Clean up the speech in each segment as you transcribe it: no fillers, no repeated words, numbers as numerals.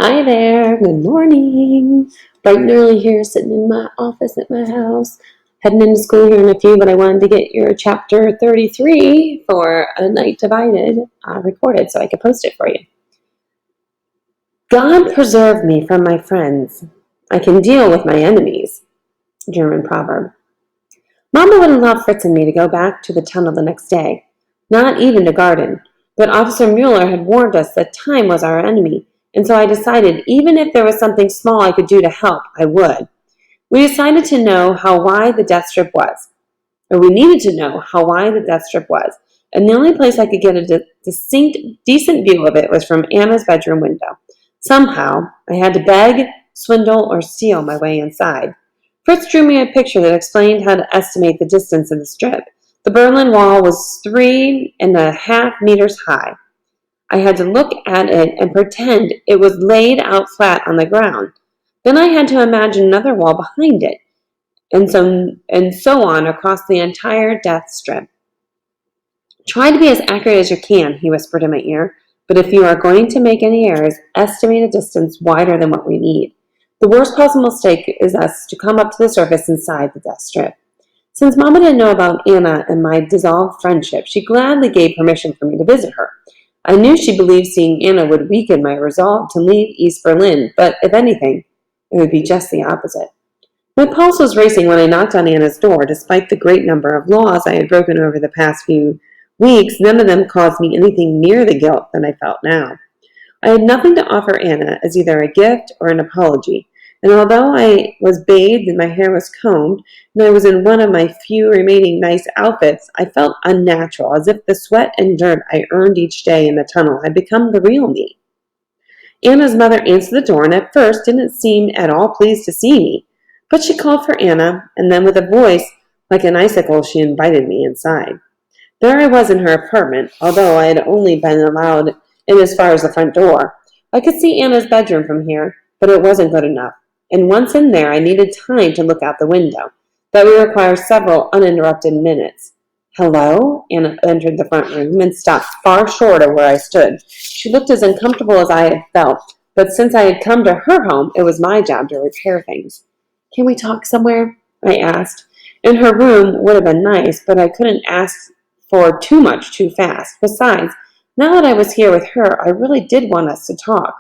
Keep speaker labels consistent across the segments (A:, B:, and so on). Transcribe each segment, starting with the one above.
A: Hi there, good morning. Bright and early here, sitting in my office at my house. Heading into school here in a few, but I wanted to get your chapter 33 for A Night Divided recorded so I could post it for you. God preserve me from my friends. I can deal with my enemies. German proverb. Mama wouldn't allow Fritz and me to go back to the tunnel the next day, not even to garden. But Officer Mueller had warned us that time was our enemy, and so I decided even if there was something small I could do to help, I would. We decided to know how wide the death strip was, or we needed to know how wide the death strip was, and the only place I could get a decent view of it was from Anna's bedroom window. Somehow, I had to beg, swindle, or steal my way inside. Fritz drew me a picture that explained how to estimate the distance of the strip. The Berlin Wall was 3.5 meters high. I had to look at it and pretend it was laid out flat on the ground. Then I had to imagine another wall behind it, and so on across the entire death strip. Try to be as accurate as you can, he whispered in my ear, but if you are going to make any errors, estimate a distance wider than what we need. The worst possible mistake is us to come up to the surface inside the death strip. Since Mama didn't know about Anna and my dissolved friendship, she gladly gave permission for me to visit her. I knew she believed seeing Anna would weaken my resolve to leave East Berlin, but if anything, it would be just the opposite. My pulse was racing when I knocked on Anna's door. Despite the great number of laws I had broken over the past few weeks, none of them caused me anything near the guilt that I felt now. I had nothing to offer Anna as either a gift or an apology, and although I was bathed and my hair was combed, and I was in one of my few remaining nice outfits, I felt unnatural, as if the sweat and dirt I earned each day in the tunnel had become the real me. Anna's mother answered the door and at first didn't seem at all pleased to see me, but she called for Anna, and then with a voice like an icicle she invited me inside. There I was in her apartment, although I had only been allowed in as far as the front door. I could see Anna's bedroom from here, but it wasn't good enough, and once in there I needed time to look out the window. That would require several uninterrupted minutes. Hello? Anna entered the front room and stopped far short of where I stood. She looked as uncomfortable as I had felt, but since I had come to her home, it was my job to repair things. Can we talk somewhere? I asked. In her room would have been nice, but I couldn't ask for too much too fast. Besides, now that I was here with her, I really did want us to talk.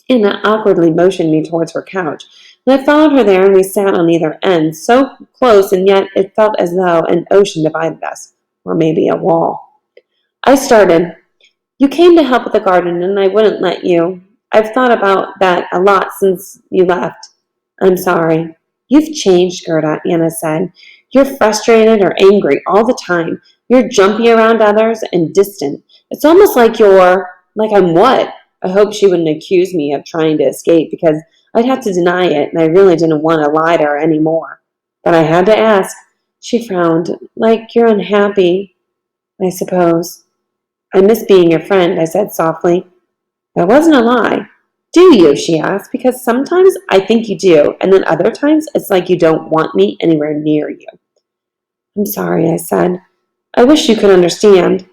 A: Anna awkwardly motioned me towards her couch, and I followed her there and we sat on either end, so close and yet it felt as though an ocean divided us, or maybe a wall. I started. You came to help with the garden and I wouldn't let you. I've thought about that a lot since you left. I'm sorry. You've changed, Gerda, Anna said. You're frustrated or angry all the time. You're jumpy around others and distant. It's almost like I'm what? I hoped she wouldn't accuse me of trying to escape because I'd have to deny it and I really didn't want to lie to her anymore. But I had to ask. She frowned. Like you're unhappy, I suppose. I miss being your friend, I said softly. That wasn't a lie. Do you? She asked, because sometimes I think you do, and then other times it's like you don't want me anywhere near you. I'm sorry, I said. I wish you could understand.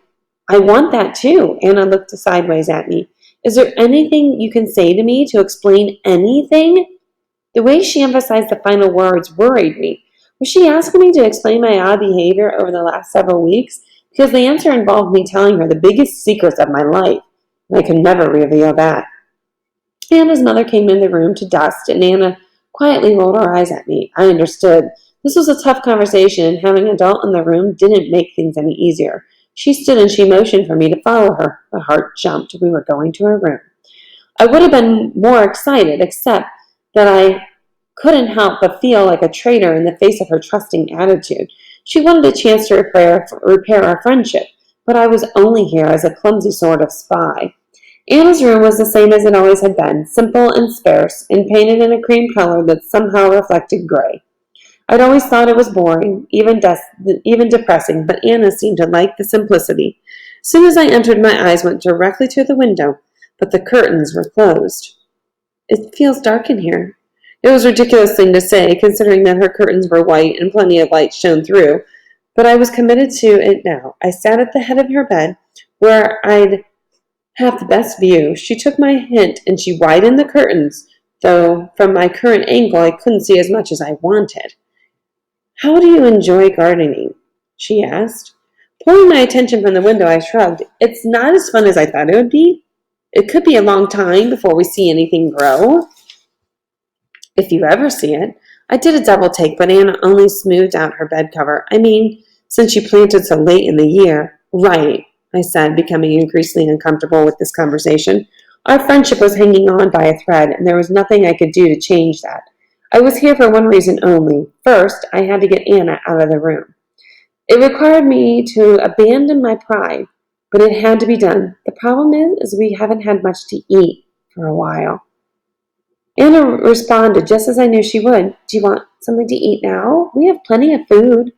A: I want that too. Anna looked sideways at me. Is there anything you can say to me to explain anything? The way she emphasized the final words worried me. Was she asking me to explain my odd behavior over the last several weeks? Because the answer involved me telling her the biggest secrets of my life, and I could never reveal that. Anna's mother came in the room to dust, and Anna quietly rolled her eyes at me. I understood. This was a tough conversation, and having an adult in the room didn't make things any easier. She stood and she motioned for me to follow her. My heart jumped. We were going to her room. I would have been more excited, except that I couldn't help but feel like a traitor in the face of her trusting attitude. She wanted a chance to repair our friendship, but I was only here as a clumsy sort of spy. Anna's room was the same as it always had been, simple and sparse, and painted in a cream color that somehow reflected gray. I'd always thought it was boring, even depressing, but Anna seemed to like the simplicity. As soon as I entered, my eyes went directly to the window, but the curtains were closed. It feels dark in here. It was a ridiculous thing to say, considering that her curtains were white and plenty of light shone through, but I was committed to it now. I sat at the head of her bed, where I'd have the best view. She took my hint and she widened the curtains, though from my current angle I couldn't see as much as I wanted. How do you enjoy gardening? She asked. Pulling my attention from the window, I shrugged. It's not as fun as I thought it would be. It could be a long time before we see anything grow. If you ever see it. I did a double take, but Anna only smoothed out her bed cover. I mean, since you planted so late in the year. Right, I said, becoming increasingly uncomfortable with this conversation. Our friendship was hanging on by a thread, and there was nothing I could do to change that. I was here for one reason only. First, I had to get Anna out of the room. It required me to abandon my pride, but it had to be done. The problem is we haven't had much to eat for a while. Anna responded just as I knew she would. Do you want something to eat now? We have plenty of food.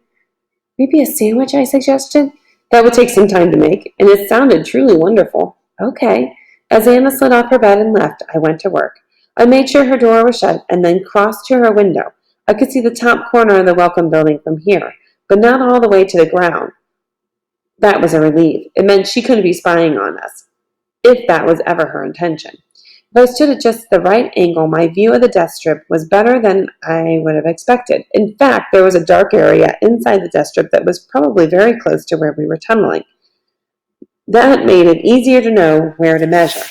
A: Maybe a sandwich, I suggested. That would take some time to make, and it sounded truly wonderful. Okay. As Anna slid off her bed and left, I went to work. I made sure her door was shut and then crossed to her window. I could see the top corner of the Welcome Building from here, but not all the way to the ground. That was a relief. It meant she couldn't be spying on us, if that was ever her intention. If I stood at just the right angle, my view of the death strip was better than I would have expected. In fact, there was a dark area inside the death strip that was probably very close to where we were tunneling. That made it easier to know where to measure.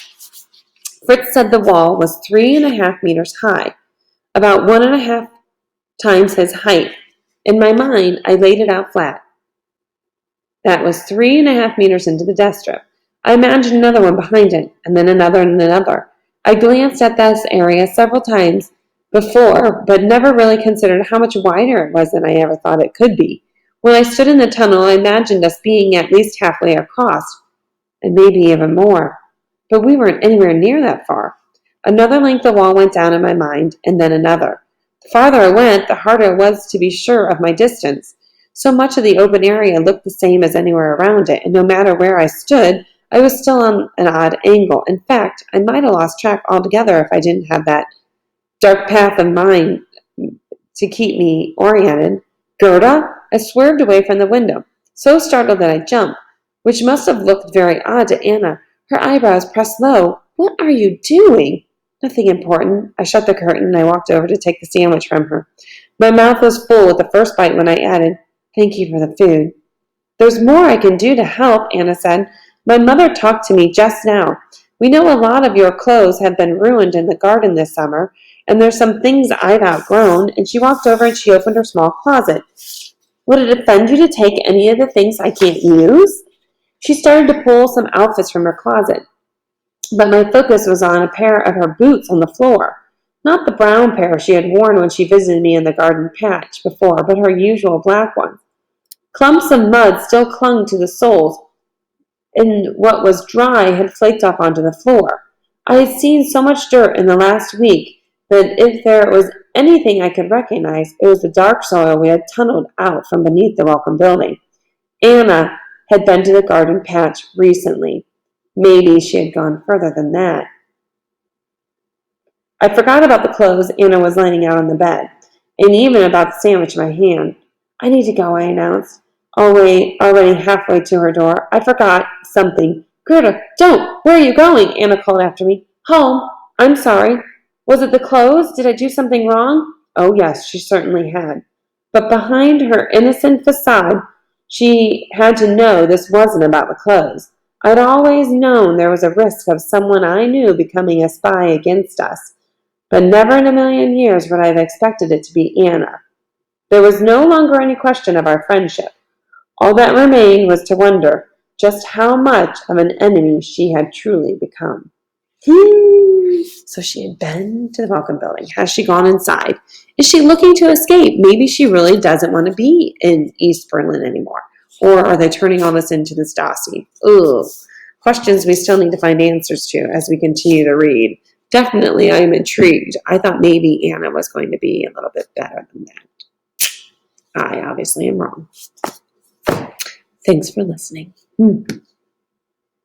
A: Fritz said the wall was 3.5 meters high, about 1.5 times his height. In my mind, I laid it out flat. That was 3.5 meters into the death strip. I imagined another one behind it, and then another and another. I glanced at this area several times before, but never really considered how much wider it was than I ever thought it could be. When I stood in the tunnel, I imagined us being at least halfway across, and maybe even more. But we weren't anywhere near that far. Another length of wall went down in my mind, and then another. The farther I went, the harder it was to be sure of my distance. So much of the open area looked the same as anywhere around it, and no matter where I stood, I was still on an odd angle. In fact, I might have lost track altogether if I didn't have that dark path of mine to keep me oriented. Gerda? I swerved away from the window, so startled that I jumped, which must have looked very odd to Anna. Her eyebrows pressed low. What are you doing? Nothing important. I shut the curtain and I walked over to take the sandwich from her. My mouth was full with the first bite when I added, Thank you for the food. There's more I can do to help, Anna said. My mother talked to me just now. We know a lot of your clothes have been ruined in the garden this summer, and there's some things I've outgrown, and she walked over and she opened her small closet. Would it offend you to take any of the things I can't use? She started to pull some outfits from her closet, but my focus was on a pair of her boots on the floor. Not the brown pair she had worn when she visited me in the garden patch before, but her usual black one. Clumps of mud still clung to the soles, and what was dry had flaked off onto the floor. I had seen so much dirt in the last week that if there was anything I could recognize, it was the dark soil we had tunneled out from beneath the Welcome Building. Anna had been to the garden patch recently. Maybe she had gone further than that. I forgot about the clothes Anna was laying out on the bed, and even about the sandwich in my hand. I need to go, I announced, already halfway to her door. I forgot something. Gerda, don't! Where are you going? Anna called after me. Home. I'm sorry. Was it the clothes? Did I do something wrong? Oh, yes, she certainly had. But behind her innocent facade, she had to know this wasn't about the clothes. I'd always known there was a risk of someone I knew becoming a spy against us, but never in a million years would I have expected it to be Anna. There was no longer any question of our friendship. All that remained was to wonder just how much of an enemy she had truly become. So she had been to the Welcome Building. Has she gone inside? Is she looking to escape? Maybe she really doesn't want to be in East Berlin anymore. Or are they turning all this into the Stasi? Ugh. Questions we still need to find answers to as we continue to read. Definitely, I am intrigued. I thought maybe Anna was going to be a little bit better than that. I obviously am wrong. Thanks for listening.